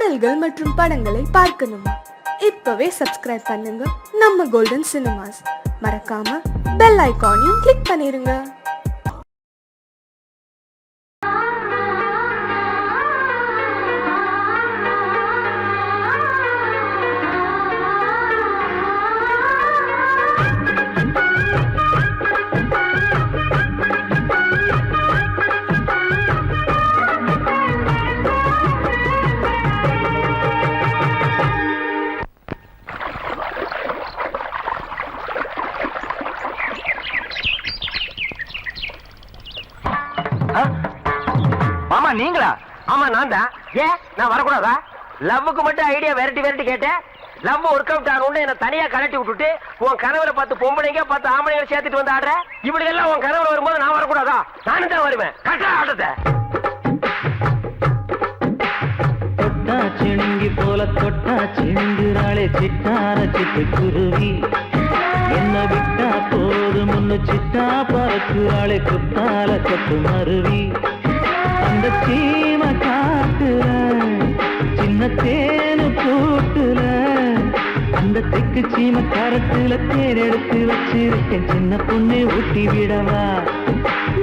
பாடல்கள் மற்றும் படங்களை பார்க்கணுமா? இப்பவே சப்ஸ்கிரைப் பண்ணுங்க நம்ம கோல்டன் சினிமாஸ். மறக்காம பெல் ஐகானையும் கிளிக் பண்ணிருங்க. மாமா நீங்களா? ஆமா நான் தான். ஏன் நான் வரக்கூடாதா? லவ்வுக்கு மட்டும் ஐடியா விரட்டி கேட்டேன். லவ் ஒர்க் அவுட் ஆகணும்னு என்ன தனியா கலட்டி விட்டுட்டு உன் கனவுல பார்த்து பொம்பளைங்க பார்த்து ஆம்பளைங்க சேர்த்துட்டு வந்து ஆடுற. இப்படி எல்லாம் உன் கனவுல வரும்போது நான் வரக்கூடாதா? நானும் தான் வருவேன். கட்டா ஆட்டத்தை தொட்டா சிணுங்கி போல தொட்டா சிணுங்குறாளே சிட்டார சிட்டு குருவி. என்ன விட்டா போதும் முன்னு சிட்டா பறக்குறாளே குத்தால கொத்து மருவி. அந்த சீம காட்டுல சின்ன தேனு கூட்டுல அந்த தெக்கு சீம கரத்துல தேர் எடுத்து வச்சிருக்கேன். சின்ன பொண்ணு ஊட்டி விடவா?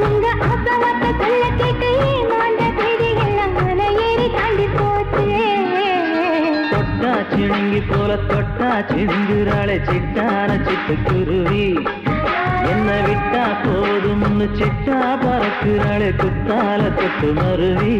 உங்க ஆசவாத்த சொல்ல கேட்டு மாண்ட தேடி எல்லாம் மலை ஏறி தாண்டி போச்சு. தொட்டா சிணுங்கி போல தொட்டா சிணுங்குறாளே சிட்டான சிட்டு குருவி. என்ன விட்டா போதும் சிட்டா பறக்குறாளே குத்தால கொத்து மருவி.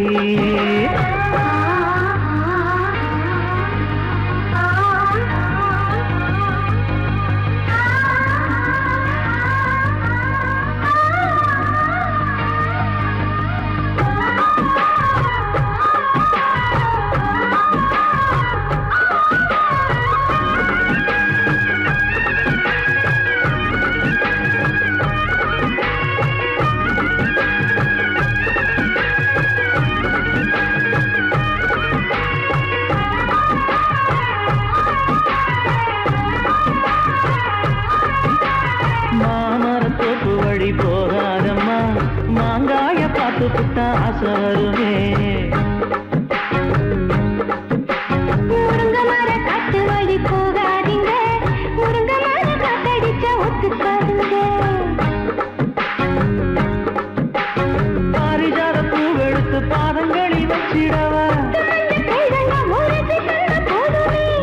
மாமரத்தோப்பு வழி போகாதம்மா, மாங்காய பார்த்து புட்டா ஆசை வருமே. முருங்க மர காட்டு வழி போகாதீங்க, முருங்க மர காத்தடிச்ச ஒத்துக்காதுங்க. பாரிஜாத பூவெடுத்து பாதங்களில் வச்சிடவா?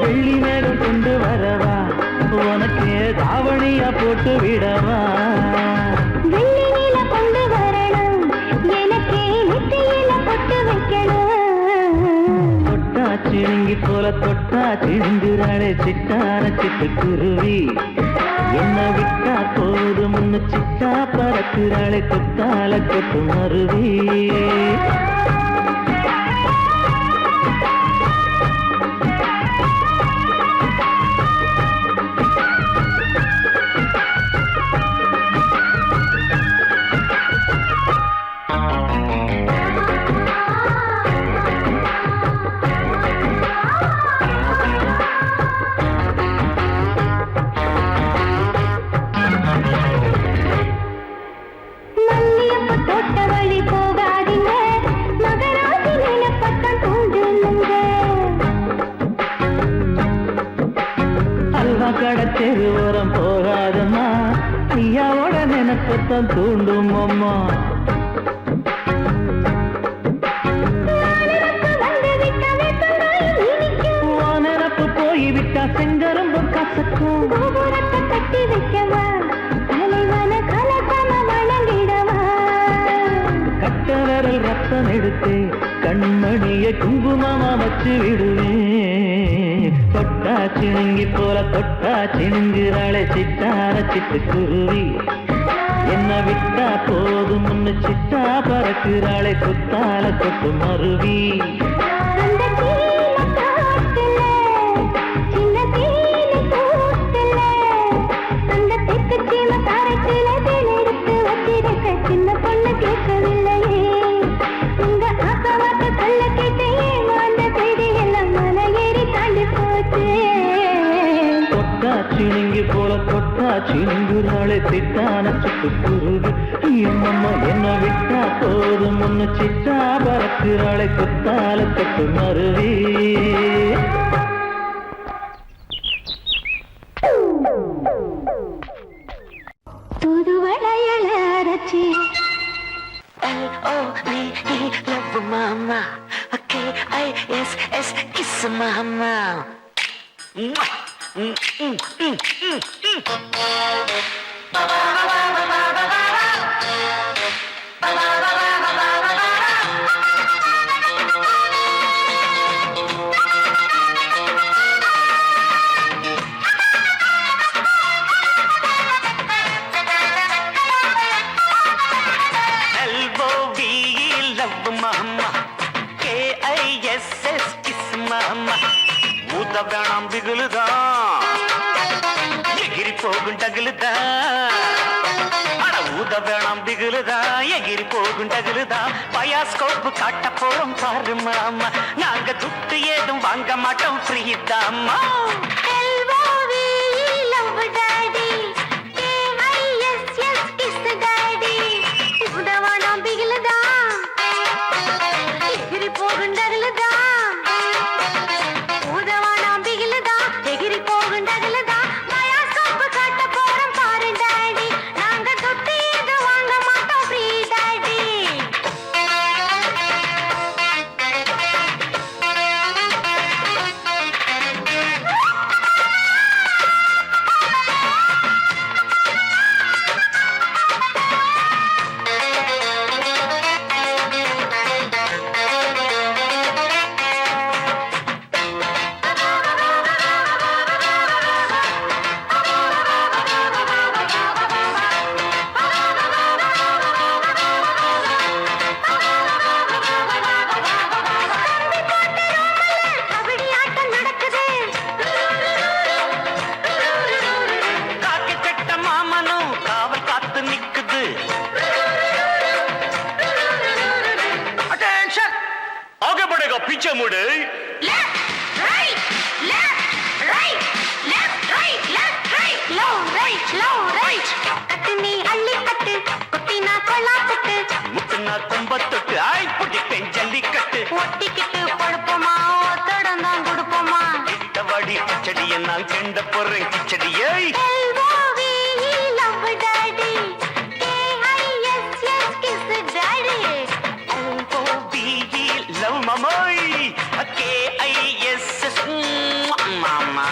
வெள்ளி மேகம் கொண்டு வரவா? உனக்கு தாவணியா போட்டு விடவா? வெள்ளி நீல கொண்டு வரணும், எனக்கு நெத்தியில பொட்டு வைக்கணும். தொட்டா சிணுங்கி போல தொட்டா சிணுங்குறாளே சிட்டான சிட்டு குருவி. என்ன விட்டா போதும் சிட்டா பறக்குறாளே குத்தால கொத்து மருவி. மல்லியப்ப தோட்ட வழி போகாதீங்க, மகராசி நிலப்பட்டம் தூண்டுங்க. அல்வா கடை தெருவோரம் போகாதம்மா, ஐயாவோட நினைப்பத்தான் தூண்டும் அம்மா. நினப்பு போய்விட்டா செங்கரும்பும் கசக்கும். கோபுரத்தை கட்டி வைக்கவா, தலைவன கலசம வணங்கிடவா? கட்ட விரல் ரத்தம் எடுத்து கண்மணிய குங்குமமா வச்சு விடுவேன். தொட்டா சிணுங்கி போல தொட்டா சிணுங்குறாளே சிட்டான சிட்டு குருவி. என்ன விட்டா போதும் சிட்டா பறக்குறாளே குத்தால கொத்து மருவி. அந்த சீன காட்டுல சின்ன தேனு கூட்டுல அந்த தெக்கு சீம கரைக்குல தேன் எடுத்து வச்சிருக்க. சின்ன பொண்ணு கேட்கவில்லையே, உங்க ஆசவாத்த சொல்ல கேட்டு ஏமாந்த தேடி எல்லாம் மலை ஏறி தாண்டி போச்சு. தொட்டா சிணுங்கி போல தொட்டா சிணுங்குறாளே சிட்டான சிட்டு குருவி. என்னம்மா என்ன விட்டா போதும் சிட்டா பறக்குறாளே குத்தால கொத்து மருவி. கிஸ் மாமா. வேணாம் பிகுலுதா எகிரி போகும் டகுலுதா அட ஊத வேணாம் பிகுலுதா எகிரி போகும் டகுலுதா பயாஸ்கோப்பு காட்ட போறோம் பாரு மாமா நாங்க துட்டு ஏதும் வாங்க மாட்டோம் ஃப்ரீ தாமா पीछे मुड़े लेफ्ट राइट लो राइट कटनी अल्ली कट कुटीना कोला कट मुटना कुंबत्तट आई पुटी पेंजली कट ओट्टी किट पड़पमा ओतडंदा गुडपमा इट्टवाडी किचड़िय ना केंड पोरे किचड़िय एलबोवी लव डैडी KISS किस डैडी एलबोवी लव ममोई KISS मामा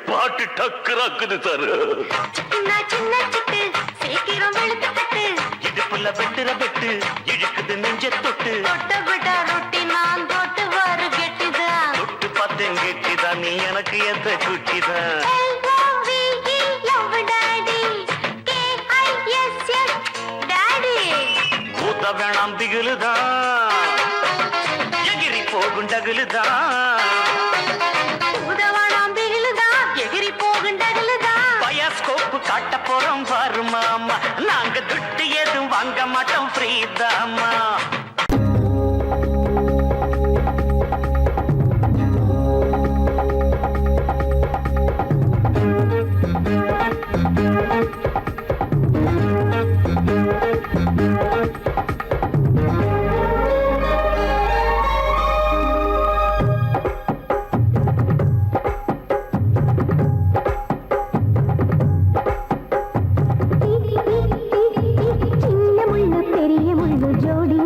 பாட்டு டக்கராக்குது சார் சின்ன சின்ன சிட்டு சீக்கிரம் வெளுத்து கட்டு இடுப்புல வெட்டுற வெட்டு இழுக்குது நெஞ்ச தொட்டு தொட்ட விட ரொட்டி நான் தொட்டு வாரு கெட்டிதான் தொட்டு பார்த்தேன் கெட்டிதான் நீ எனக்கு எந்த குட்டிதான் லவ் டாடி KISS டாடி ஊத வேணாம் திகிலுதான் எகிரி போகும் டகுலுதான் பயாஸ்கோப்பு காட்ட போறோம் பாரு மாமா நாங்க துட்டு எதுவும் வாங்க மாட்டோம் ஃப்ரீ தாமா சின்ன முள்ளு பெரிய முள்ளு ஜோடி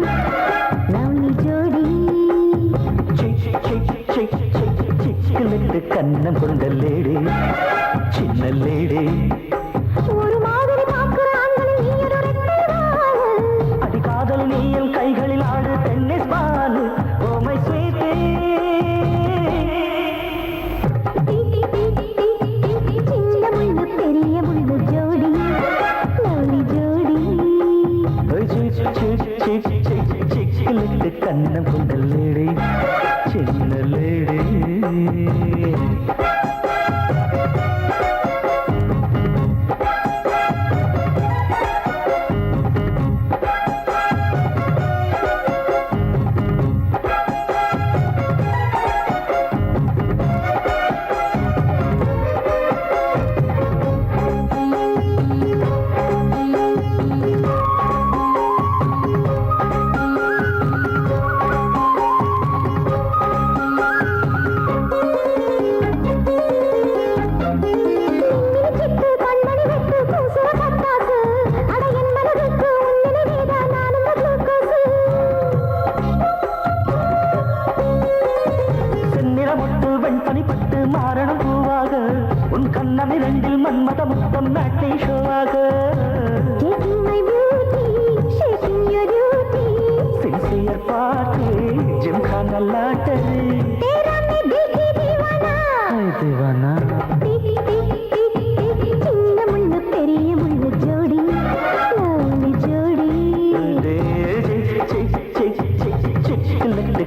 கண்ணம் கொண்ட லேடி சின்ன லேடி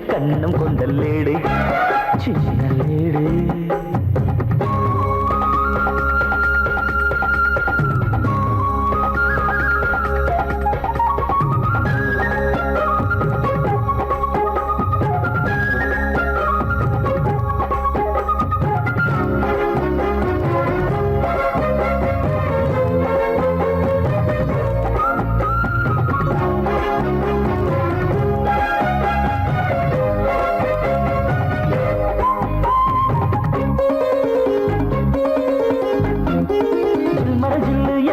கண்ணம் கொண்ட லேடி சின்ன லேடி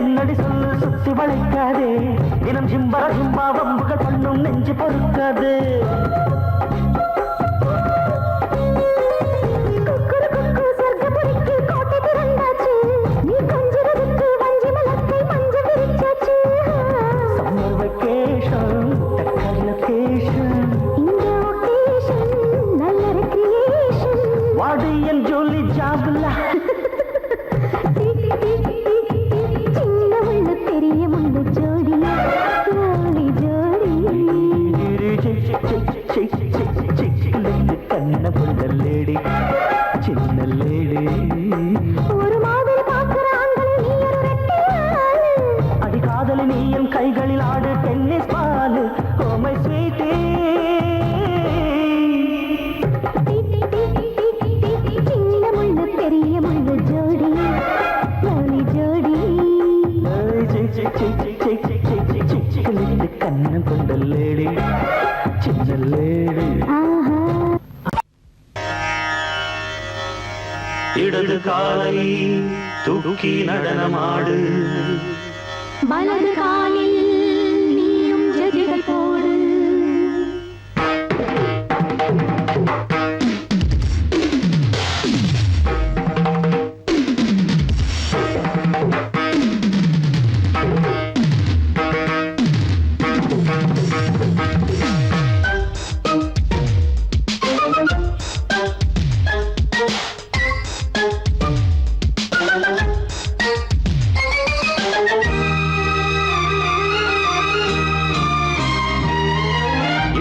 என்னடி சொல்லு சுத்தி வளைக்காதே தினம் ஜிம்பர ஜும்பா வம்புகள் பண்ணும் நெஞ்சு பொறுக்காது சம்மர் வெக்கேஷன் டக்கர் லொகேஷன் வாடியல் ஜோலி ஜாகுலா கண்ண கொண்ட லேடி சின்ன லேடி ஒரு மாதிரி அடி காதலி நீயும் கைகளில் ஆடு tennis ball oh my sweetie சின்ன முள்ளு பெரிய முள்ளு ஜோடி ஜோடி கண்ண கொண்ட லேடி சின்ன லேடி இடது காலை தூக்கி நடனமாடு வலது காலில் நீயும் ஜதிகள் போடு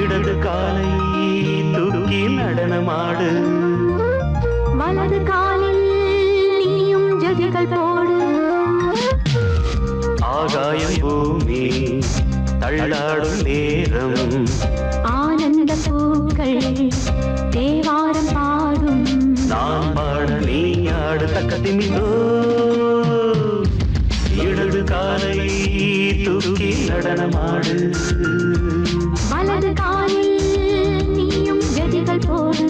இடது காலை தூக்கி நடனமாடு வலது காலில் நீயும் ஜதிகள் போடு ஆகாயம் பூமி தள்ளாடும் நேரம் ஆனந்த பூக்கள் தேவாரம் பாடும் நான் பாட நீ ஆடு தக்க திமிதோ இடது காலை தூக்கி நடனமாடு வலது காலில் நீயும் ஜதிகள் போடு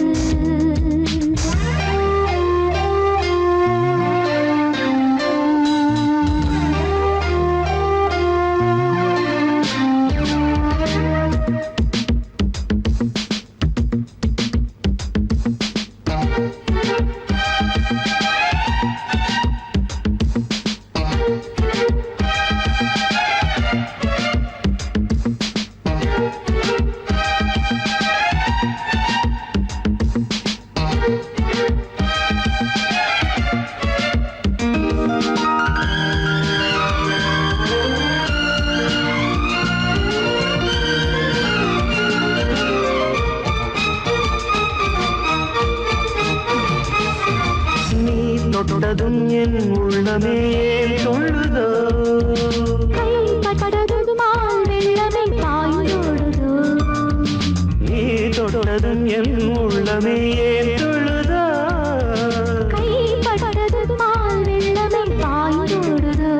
என் உள்ளமே ஏன் தொழுதோ கைப்பட்டது பால் வெள்ளமே பாய்ந்தோடுதோ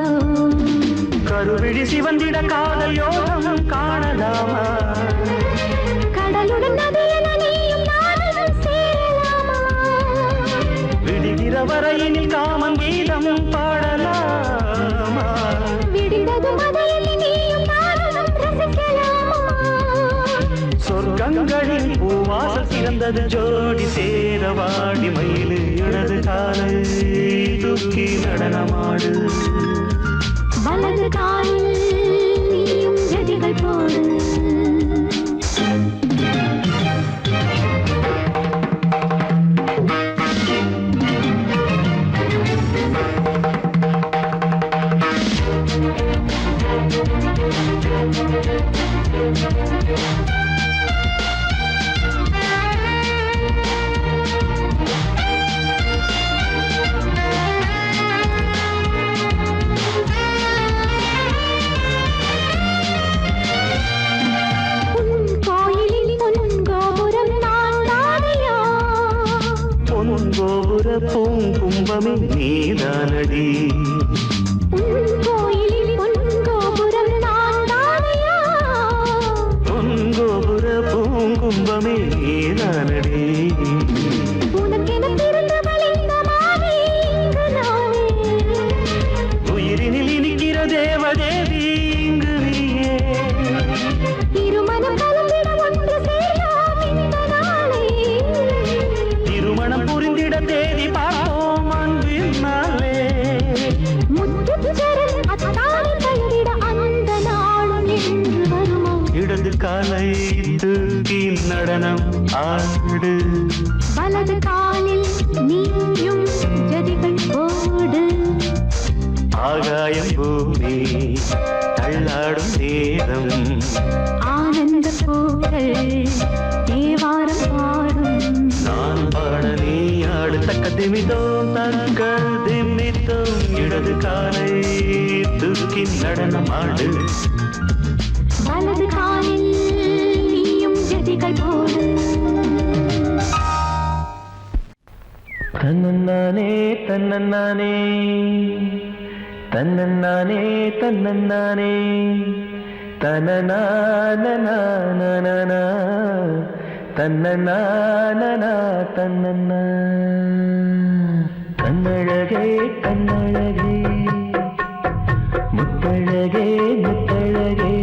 கருவிழி சிவந்திட காதல் யோகம் காணலாமா கடலுடன் நதியென நீயும் நானும் சேரலாமா விடுகிற வரையினில் காமன் கீதம் பாடலாமா விடிந்தது மதையில் நீயும் நானும் ரசிக்கலாமா சொர்க்கங்களில் பூவாசல் சிறந்தது ஜோடி சேர வாடி மயிலு இடது காலை தூக்கி நடனமாடு வலது காலில் நீயும் ஜதிகள் போடு பூங்கும்பமே நீதானடி கோயிலில் பொன்கோபுரம் நான் தானையா பொன்கோபுர பூங்கும்பமே நீதானடி உனக்கென பிறந்தவள் இந்த மாறி இங்கு நானே உயிரினில் இனிக்கிற தேவதேவி இங்கு நீயே திருமணம் கலந்திட ஒன்று சேரலாம் இந்த நாளே திருமணம் புரிந்திட தேதி பார்ப்போம் அன்பினாலே முத்துச்சரல் அத்தானி தழுவிட அந்த நாளும் என்று வருமா இடது காலை தூக்கி நடனம் ஆடு வலது காலில் நீயும் ஜதிகள் போடு ஆகாயம் பூமி தள்ளாடும் நேரம் ஆனந்த பூக்கள் தேவாரம் பாடும் நான் பாட நீ ஆடு தக்க திமிதோம் தங்கள் திமித்தோம் இடது காலை தூக்கி நடனம் ஆடு வலது காலில் நீயும் ஜதிகள் போடு தன்னே தன்னே தன்னே தன்னே தனநான தன்னநான தன்னண்ண கண்ணழகே கண்ணழகே முத்தழகே முத்தழகே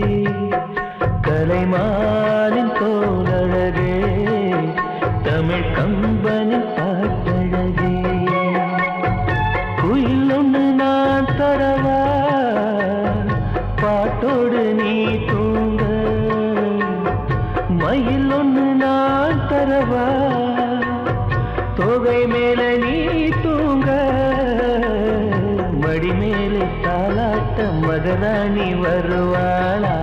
கலைமானின் தோலழகே தமிழ் கம்பனின் பாட்டழகே குயில் ஒன்று நான் தரவா பாட்டோடு நீ தூங்க மயில் ஒன்று நான் தரவா தொகை மேல நீ தூங்க மடி மேலே தாலாட்ட மகராணி வருவாளா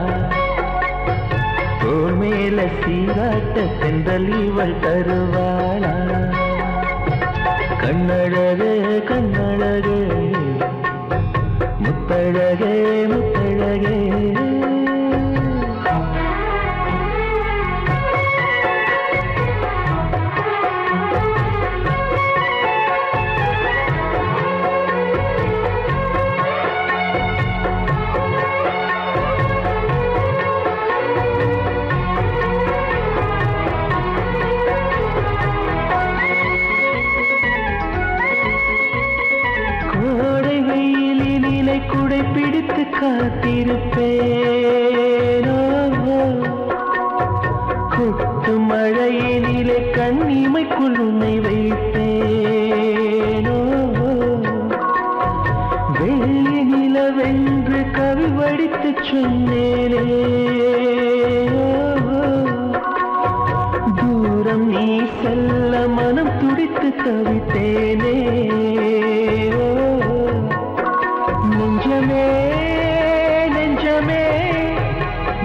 தோள் மேல சீராட்ட தென்றல் இவள் தருவாளா கண்ணழகு கண்ணழகு முத்தழகே முத்தழகே குடை பிடித்து காத்திருப்பேனோ கொட்டு மழையினிலே கண்ணிமைக்குள் உன்னை வைப்பேனோ வெள்ளி நிலவென்று கவி வடித்து சொன்னேனே தூரம் நீ செல்ல மனம் துடித்து தவித்தேனே நெஞ்சமே நெஞ்சமே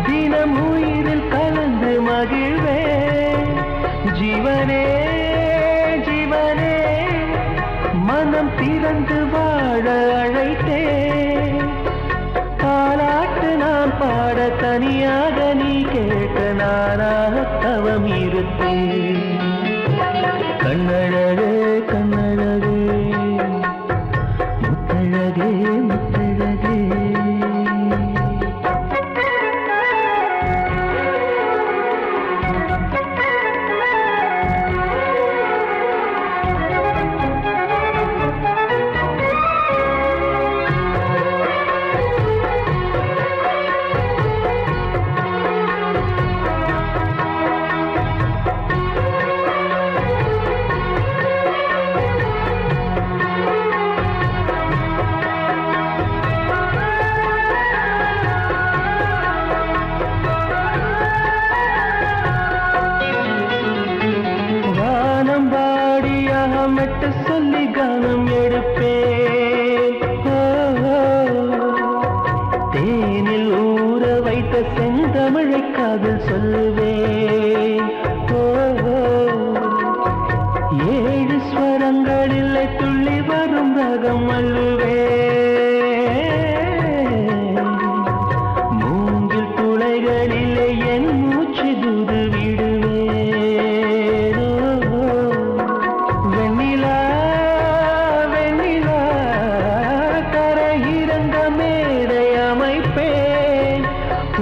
தினம் உயிரில் கலந்து மகிழ்வே ஜீவனே ஜீவனே மனம் திறந்து வாழ அழைத்தே தாலாட்ட தாலாட்டு நான் பாட தனியாக நீ கேட்க நானாக தவம் இருப்பேன். கண்ணழகே கண்ணழகே முத்தழகே முத்தழகே. மெட்டு சொல்லி கானம் எடுப்பேன். தேனில் ஊற வைத்த செந்தமிழை காதல் சொல்லுவேன். ஏழு ஸ்வரங்களில் துள்ளி வரும் ரகம் அள்ளுவேன். மூங்கில் துளைகளிலே என் மூச்சு தூது விடுவேன்.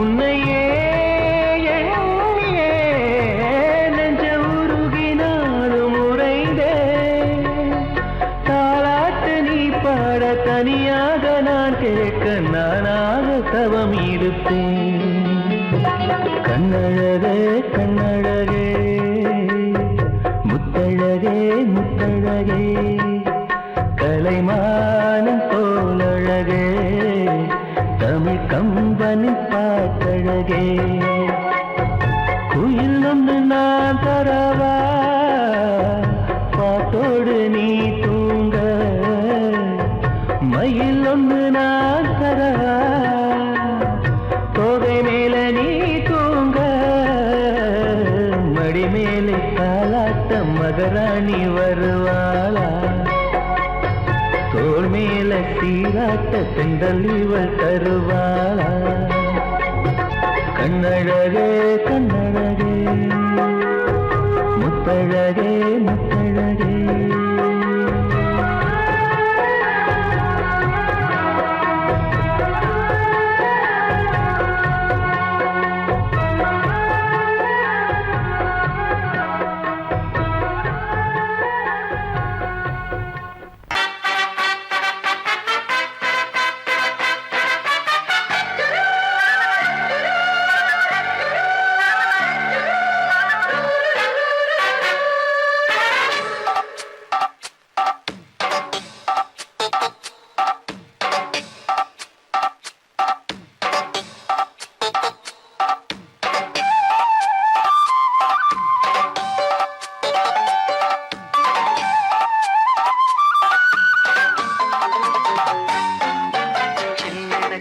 உன்னையே எண்ணியே நெஞ்ச உருகினாலும் உறைந்தேன். தாலாட்டு நீ பாட தனியாக நான் கேட்க நானாக தவம் இருப்பேன். கண்ணழகே கண்ணழகே முத்தழகே முத்தழகே கலைமானம் போலழகே தமிழ் கம்பனி பாட்டழகே. குயில் ஒன்று நான் தரவா பாட்டோடு நீ தூங்க. மயில் ஒன்று நான் தரவா தோகை மேல நீ தூங்க. மடி மேலே தாலாட்ட மகராணி வருவாளா. தோள் மேல சீராட்ட செந்தல் இவள் தருவாளா. கண்ணழகே கண்ணழகே முத்தழகே முத்தழகே.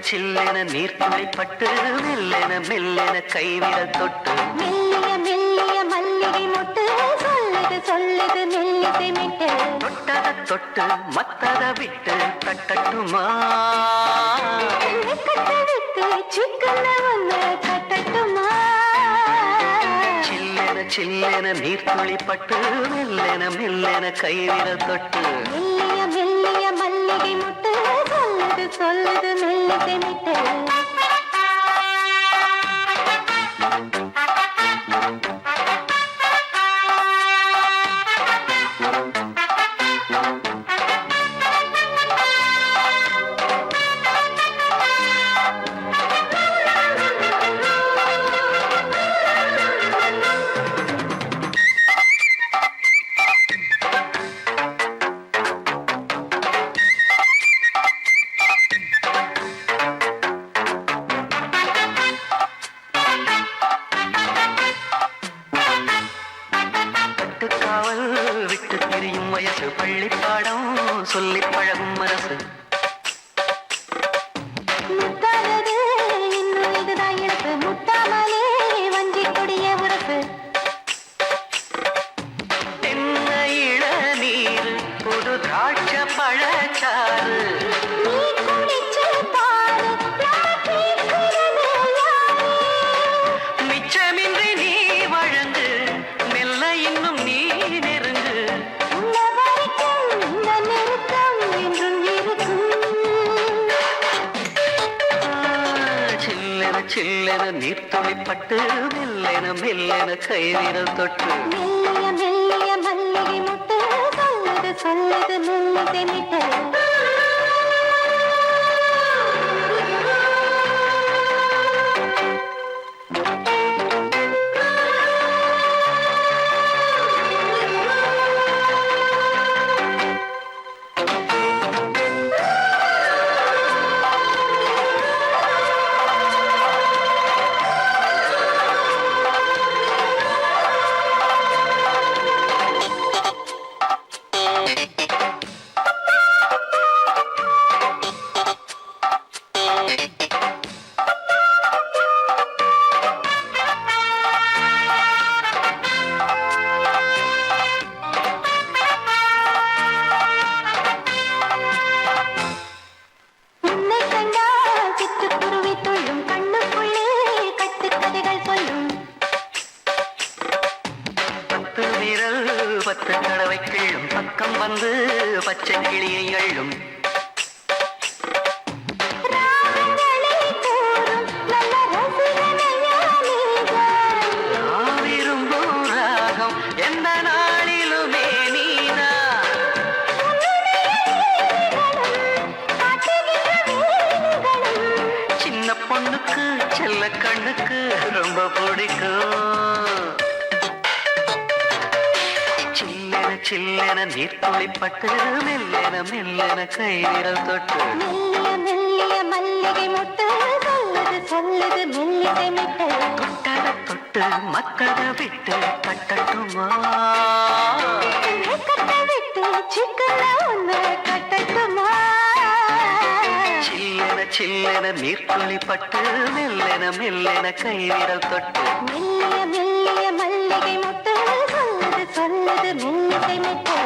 சில்லென நீர்த்துளை பட்டு மெல்லென மெல்லென கைவிரல் தொட்டு மெல்லிய மெல்லிய மல்லிகை மொட்டு சொல்லுது சொல்லுது மெல்லிசை மிட்டு. தொட்டத தொட்டு மத்தத விட்டு தட்டட்டுமா. விட்டு சிக்கன ஒன்று கட்டட்டுமா. சில்லென சில்லென நீர்த்துளி பட்டு மெல்லென மெல்லென கைவிரல் தொட்டு மெல்லிய மெல்லிய மல்லிகை மொட்டு சொல்லுது சொல்லுது மெல்லிசை மிட்டு. விட்டு திரியும் வயசு பள்ளி பாடம் சொல்லி பழகும் மனசு. முத்தானது இன்னும் இதுதான் இழப்பு. முட்டாமலே வஞ்சி கொடிய உறப்பு. தென்ன இளநீர் புது திராட்ச பழச்சாறு நீ குளிச்சு பாரு நம்ம சில்லென நீர்த்துளிப்பட்டு மெல்லென மெல்லென கைவிரல் தொட்டு மெல்லிய மெல்லிய மல்லிகை முட்டு சொல்லுது சொல்லுது மெல்லிசை மிட்டு பத்து தடவை கிள்ளும் பக்கம் வந்து பச்சை கிளியை அள்ளும் விரும்பும் ராகம் எந்த நாளிலுமே நீனா சின்ன பொண்ணுக்கு செல்ல கண்ணுக்கு ரொம்ப பிடிக்கும் சில்லென நீர்த்துளிப்பட்டு மெல்லென மெல்லென கைவிரல் தொட்டு மெல்லிய மெல்லிய மல்லிகை முட்டு சொல்லுது சொல்லுது மெல்லிசை மிட்டு தொட்டத தொட்டு மத்தத விட்டு கட்டட்டுமா கட்ட விட்டு சிக்கன ஒன்று கட்டட்டுமா சில்லென நீர்த்துளிப்பட்டு மெல்லென மெல்லென கைவிரல் தொட்டு மெல்லிய மெல்லிய மல்லிகை முட்டு சொல்லுது சொல்லுது மெல்லிசை மிட்டு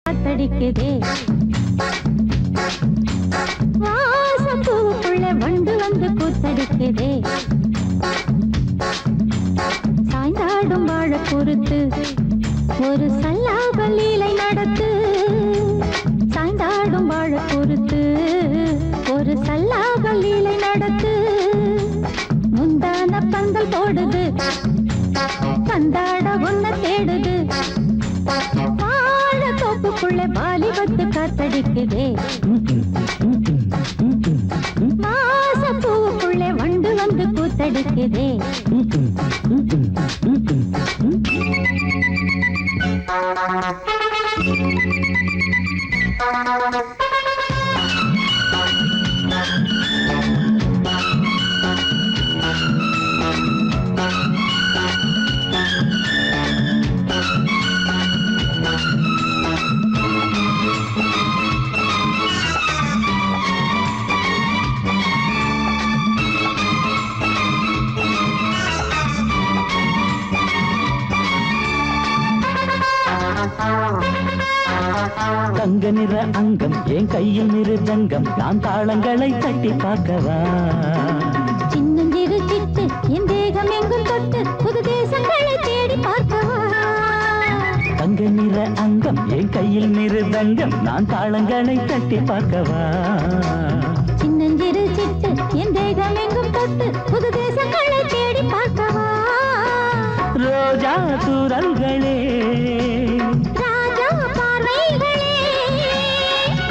தடிக்குதே வாசப்பூக்குள்ள வண்டு வந்து கூத்தடிக்குதே சாய்ந்தாடும் வாழ பொறுத்து ஒரு சல்லாப லீலை நடத்து சாய்ந்தாடும் வாழ பொறுத்து ஒரு சல்லாப லீலை நடத்து முந்தான பந்தல் போடுது பந்தாட ஒன்ன தேடுது தோப்புக்குள்ள வாலிபத்து காத்தடிக்குதே மாசப்பூவுக்குள்ள வண்டு வந்து கூத்தடிக்குதே தங்க நிற அங்கம் என் கையில் மிருதங்கம் நான் தாளங்களை தட்டி பார்க்கவா சின்னஞ்சிறு சிட்டு என் தேகம் எங்கும் தொட்டு புது தேசங்களை தேடி பார்க்கவா தங்க நிற அங்கம் என் கையில் மிருதங்கம் நான் தாளங்களை தட்டி பார்க்கவா சின்னஞ்சிறு சிட்டு என் தேகம் எங்கும் தொட்டு புது தேசங்களை தேடி பார்க்கவா ரோஜா தூரல்களே ராஜா பார்வைகளே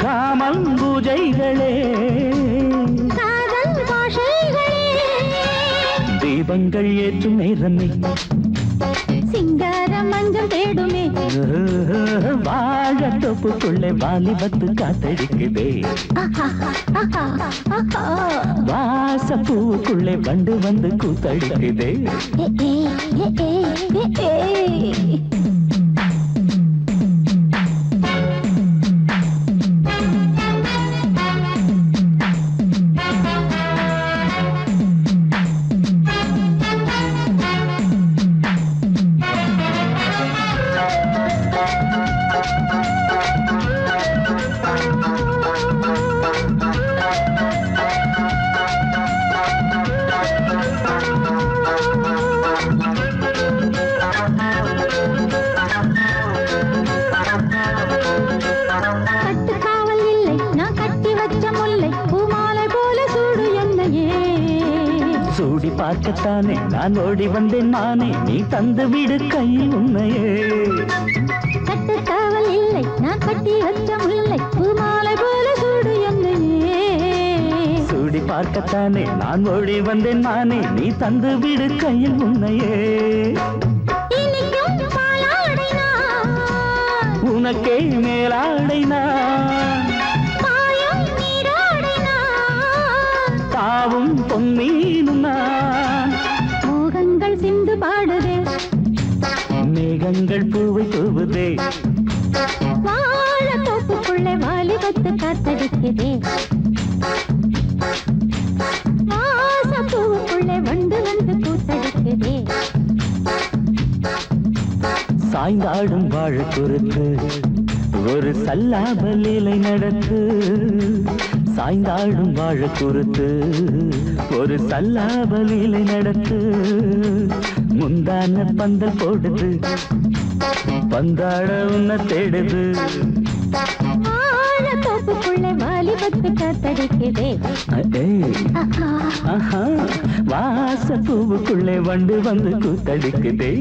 காமல் பூஜைகளே காதல் பாஷைகளே தீபங்கள் ஏற்றும் நேரமே சிங்கார மஞ்சள் தேடுமே வாழ தொப்புக்குள்ளே வாலிபத்து காத்தடிக்குதே வாசப்பூவுக்குள்ளே வண்டு வந்து கூத்தடிக்குதே சூடி பார்க்கத்தானே நான் ஓடி வந்தேன் மானே, நீ தந்து விடு கையில் உன்னையே. கட்டு காவல் இல்லை, நான் கட்டி வச்ச முல்லை, பூமாலை போல சூடு என்னையே. சூடி பார்க்கத்தானே நான் ஓடி வந்தேன் மானே, நீ தந்து விடு கையில் உன்னையே. இனிக்கும் பாலாடை நான், உனக்கே மேலாடை நான், பாயும் நீராடை நான், தாவும் பொன்னீனும் நான். மோகங்கள் சிந்து பாடுதே, மேகங்கள் பூவை தூவுதே, வாழ தோப்புக்குள்ளே வாலிபத்து காத்தடிக்குதே, வாசப்பூவுக்குள்ளே வண்டு வந்து கூத்தடிக்குதே. சாய்ந்தாடும் வாழ குறுத்து ஒரு சல்லாப லீலை நடத்து. சாய்ந்தாடும் வாழ குறுத்து ஒரு சல்லாப லீலை நடத்து. முந்தான பந்தல் போடுது, பந்தாட உன்னை தேடுது. வாழ தோப்புக்குள்ளே வாலிபத்து காத்தடிக்குதே. ஆஹா, வாச பூவுக்குள்ளே வண்டு வந்து கூத்தடிக்குதே.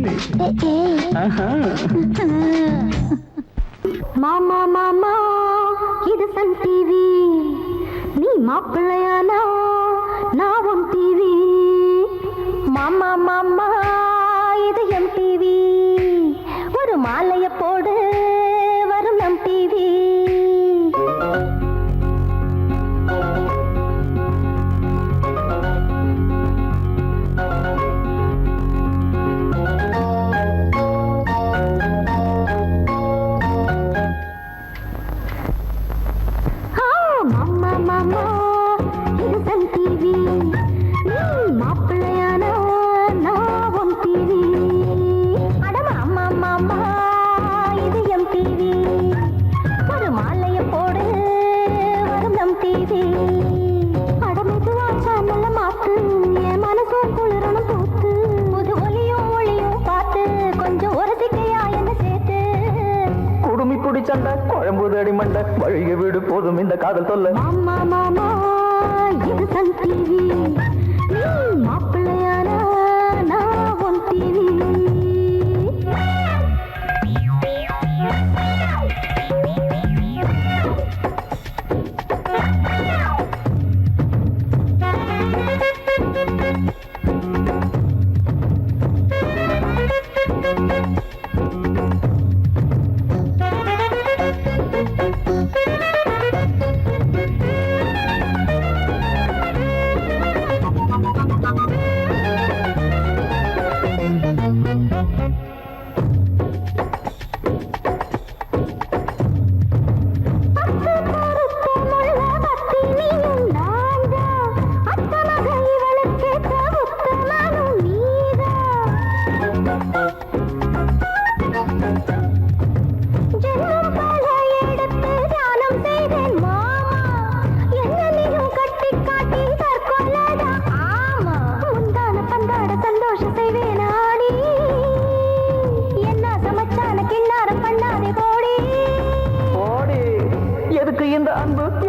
ஆஹா. மாமா மாமா இது சன் டிவி, நீ மாப்பிள்ளையானா நான் உன் டிவி. மாமா மாமா இது எம் டிவி, ஒரு மாலைய போடு வரும் நம் டிவி. மாமா மாமா இது சன் டிவி, நீ மாப்பிள்ளையானா நான் உன் டிவி. அட மாமா மாமா இது எம் டிவி, ஒரு மாலைய போடு வரும் நம் டிவி. அட மெதுவா சேனல்ல மாத்து, என் மனசும் குளிரணும் பூத்து. புது ஒலியும் ஒளியும் பார்த்து கொஞ்சம் உரசிக்கையா என்ன சேர்த்து. குடுமி பிடிச்சண்ட குழம்புதடி மண்ட வழிய வீடு போதும் இந்த காதல் சொல்ல. மாமா மாமா இது சன் டிவி, நீ மாப்பிள்ளையானா நான் உன் டிவி.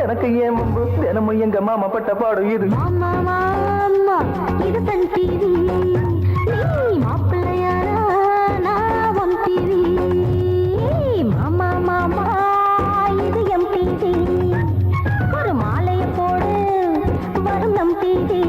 எனக்கு ஏன் முன்பு தினமும் எங்க மாமா பட்ட பாடு இது. மாமா மாமா இது சன் டிவி, நீ மாப்பிள்ளையானா நான் உன் டிவி. மாமா மாமா இது எம் டிவி, ஒரு மாலைய போடு வரும் நம் டிவி.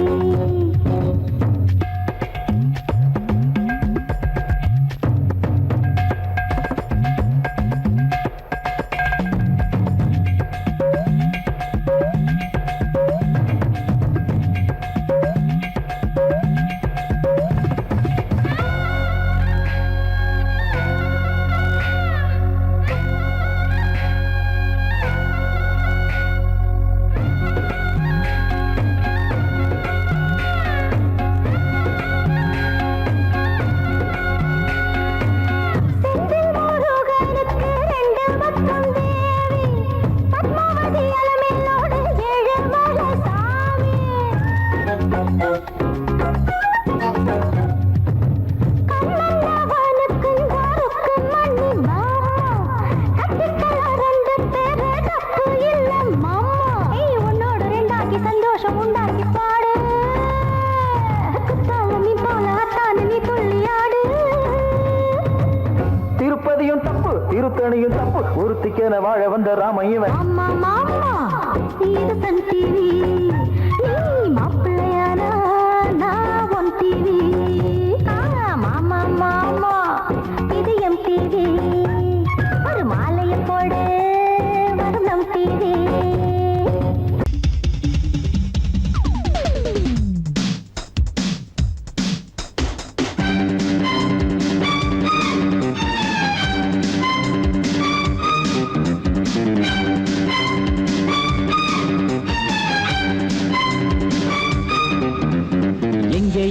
திருத்தணியும் தப்பு ஒருத்திக்கென வாழ வந்த ராமையவன். மாமா மாமா இது சன் டிவி, நீ மாப்பிள்ளையானா நான் உன் டிவி. மாமா மாமா இது எம் டிவி, ஒரு மாலையை போடு வரும் நம் டிவி.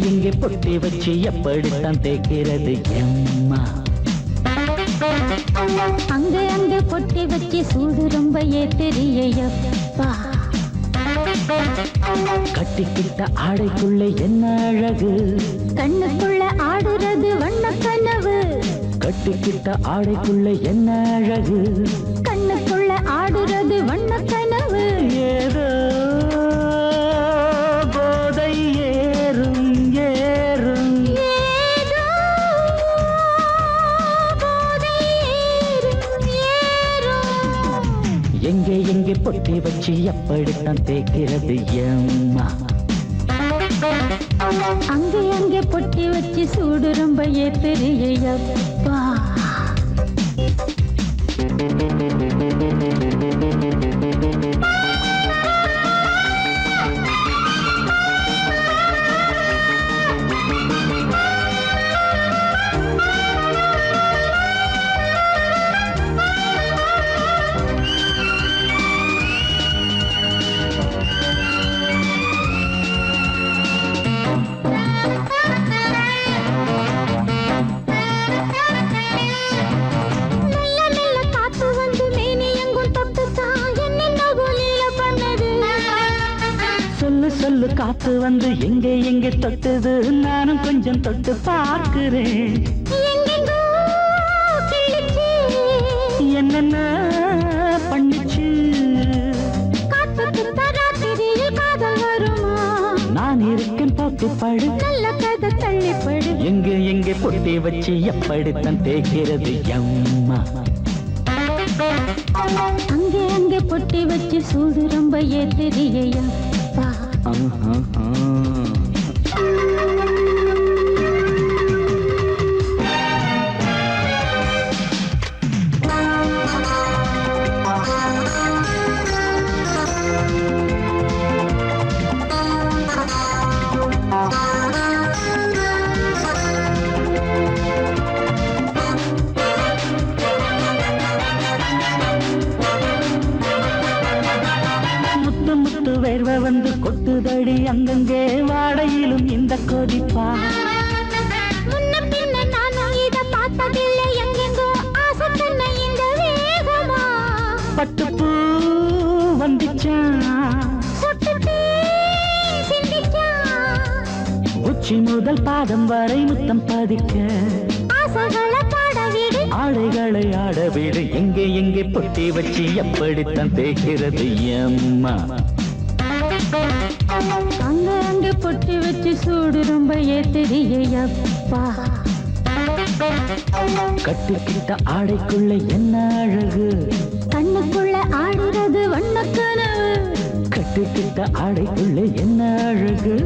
எங்கே பொட்டி வச்சு எப்படித்தான் தேய்க்கிறது எம்மா? அங்கே அங்கே பொட்டி வச்சு சூடு ரொம்ப ஏத்தெரியப்பா. கட்டிக்கிட்ட ஆடைக்குள்ளே என்ன அழகு, கண்ணுக்குள்ள ஆடுறது வண்ண கனவு. கட்டிக்கிட்ட ஆடைக்குள்ளே என்ன அழகு, கண்ணுக்குள்ள ஆடுறது வண்ண கனவு. ஏதோ போதை ஏறும் ஏறும். ஏதோ போதை ஏறும் ஏறும். எங்கே பொட்டி வச்சு எப்படித்தான் தேய்க்கிறது எம்மா? அங்கே அங்கே பொட்டி வச்சு சூடு ரொம்ப ஏத்தெரியப்பா. சொல்லு காத்து வந்து எங்கே தொட்டது, நானும் கொஞ்சம் தொட்டு பார்க்கிறேன். என்னென்ன பண்ணிச்சு, நான் இருக்கேன் பார்த்து படு, நல்ல கதை தள்ளிப்படு. எங்கே பொட்டி வச்சு எப்படித்தான் தேய்க்கிறது எம்மா? அங்கே அங்கே பொட்டி வச்சு சூடு ரொம்ப ஏத்தெரியப்பா. வேர்வை வந்து கொட்டுதடி அங்கங்கே, வாடையிலும் இந்த கொதிப்பா. முன்ன பின்ன நானும் இத பார்த்ததில்லை, எங்கெங்கோ ஆசை தன்னை இந்த வேகமா. பட்டுப்பூ வந்துச்சான், சொட்டுத்தே சிந்திச்சான். உச்சி முதல் பாதம் வரை முத்தம் பதிக்க, ஆசைகளை பாட விடு, ஆடைகளை ஆட விடு. எங்கே பொட்டி வச்சு எப்படித்தான் தேய்க்கிறது எம்மா? அங்க அங்க பொட்டி வச்சு சூடு ரொம்ப ஏத்தெரியப்பா. கட்டிக்கிட்ட ஆடைக்குள்ள என்ன அழகு, கண்ணுக்குள்ள ஆடுறது வண்ண கனவு. கட்டிக்கிட்ட ஆடைக்குள்ள என்ன அழகு,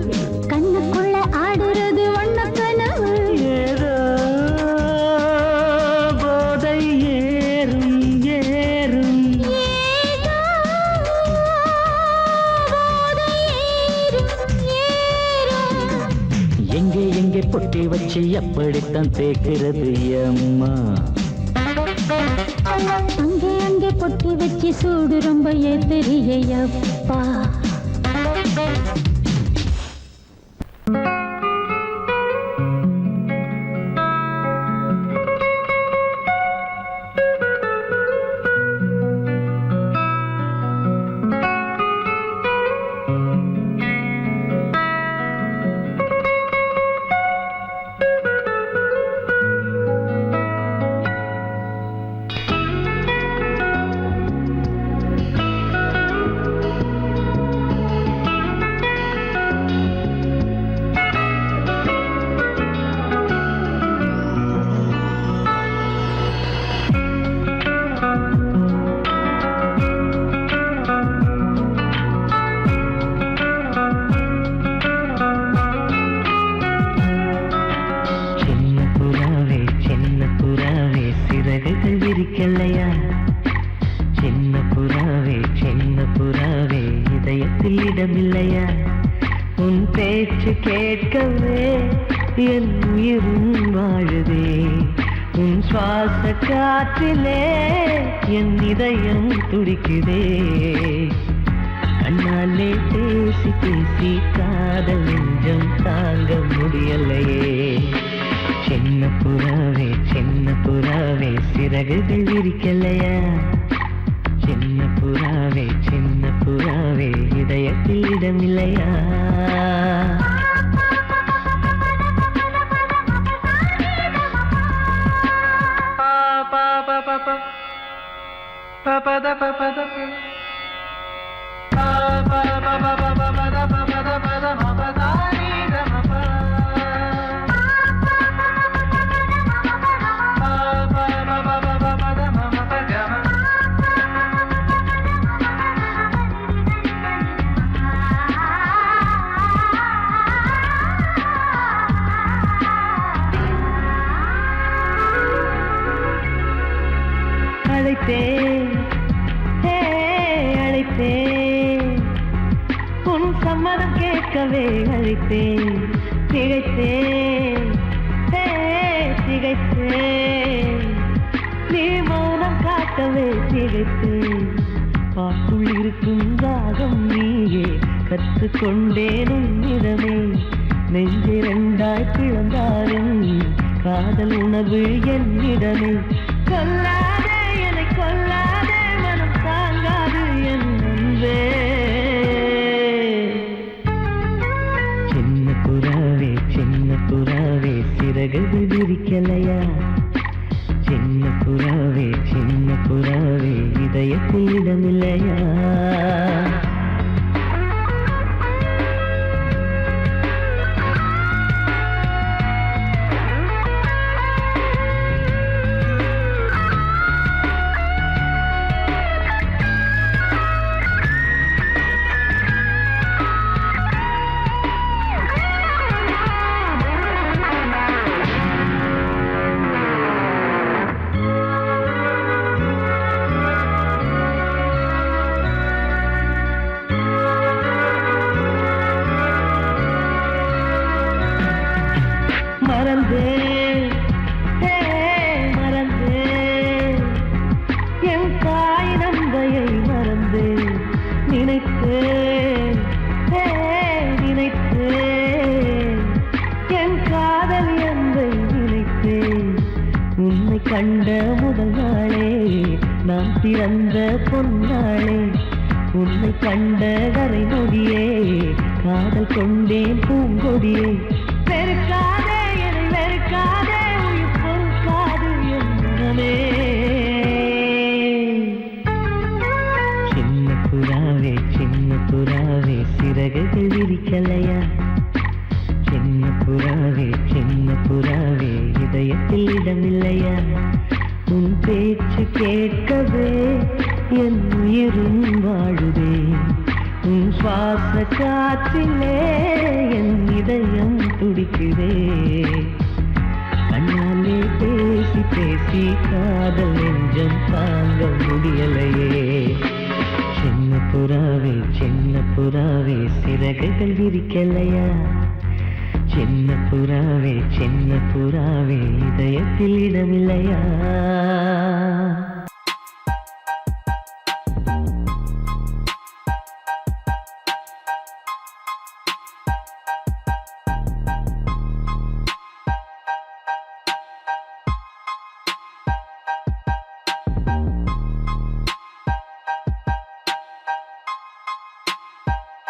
கண்ணுக்குள்ள ஆடுறது வண்ண கனவு. ஏதோ போதை ஏறும் ஏறும். ஏதோ போதை ஏறும் ஏறும். எங்கே பொட்டி வச்சு எப்படித்தான் தேய்க்கிறது அம்மா? அங்கே அங்கே பொட்டி வச்சு சூடு ரொம்ப ஏத்தெரியப்பா. கேட்கவே என் உயிரும் வாழுதே உன் சுவாச காற்றிலே என் இதயம் துடிக்குதே கண்ணாலே பேசி பேசி காதல் நெஞ்சம் தாங்க முடியலையே சின்ன புறாவே சிறகுகள் விரிக்கலையா சின்ன புறாவே இதயத்தில் இடமில்லையா அழைத்தேன் உன் சம்மதம் கேட்கவே அழைத்தேன் திகைத்தேன் நீ மௌனம் காட்டவே திகைத்தேன் பாக்குள் இருக்கும் ராகம் நீயே கற்றுக்கொண்டேன் உன்னிடமே நெஞ்சிரண்டாய் பிளந்தாரும் காதல் உணர்வு என்னிடமே கொல்லாதே என்னை கொல்லாதே மனம் தாங்காது என் அன்பே சின்ன புறாவே சிறகுகள் விரிக்கலையா சின்ன புறாவே இதயத்தில் இடமில்லையா மறந்தேன் என் தாய் நந்தையை மறந்தேன் நினைத்தேன் என் காதல் அன்பை நினைத்தேன் உன்னை கண்ட முதல் நாளே நாம் பிறந்த பொன்னாளே உன்னை கண்ட கரை நொடியே காதல் கொண்டேன் பூங்கொடியே வெறுக்காதே என்னை வெறுக்காதே உயிர் பொறுக்காது என் மனமே சின்ன புறாவே சிறகுகள் விரிக்கலையா சின்ன புறாவே இதயத்தில் இடமில்லையா உன் பேச்சு கேட்கவே என் உயிரும் வாழுதே உன் சுவாச காற்றிலே என் இதயம் துடிக்குதே கண்ணாலே பேசி பேசி காதல் நெஞ்சம் தாங்க முடியலையே சின்ன புறாவே சிறகுகள் விரிக்கலையா சின்ன புறாவே இதயத்தில் இடமில்லையா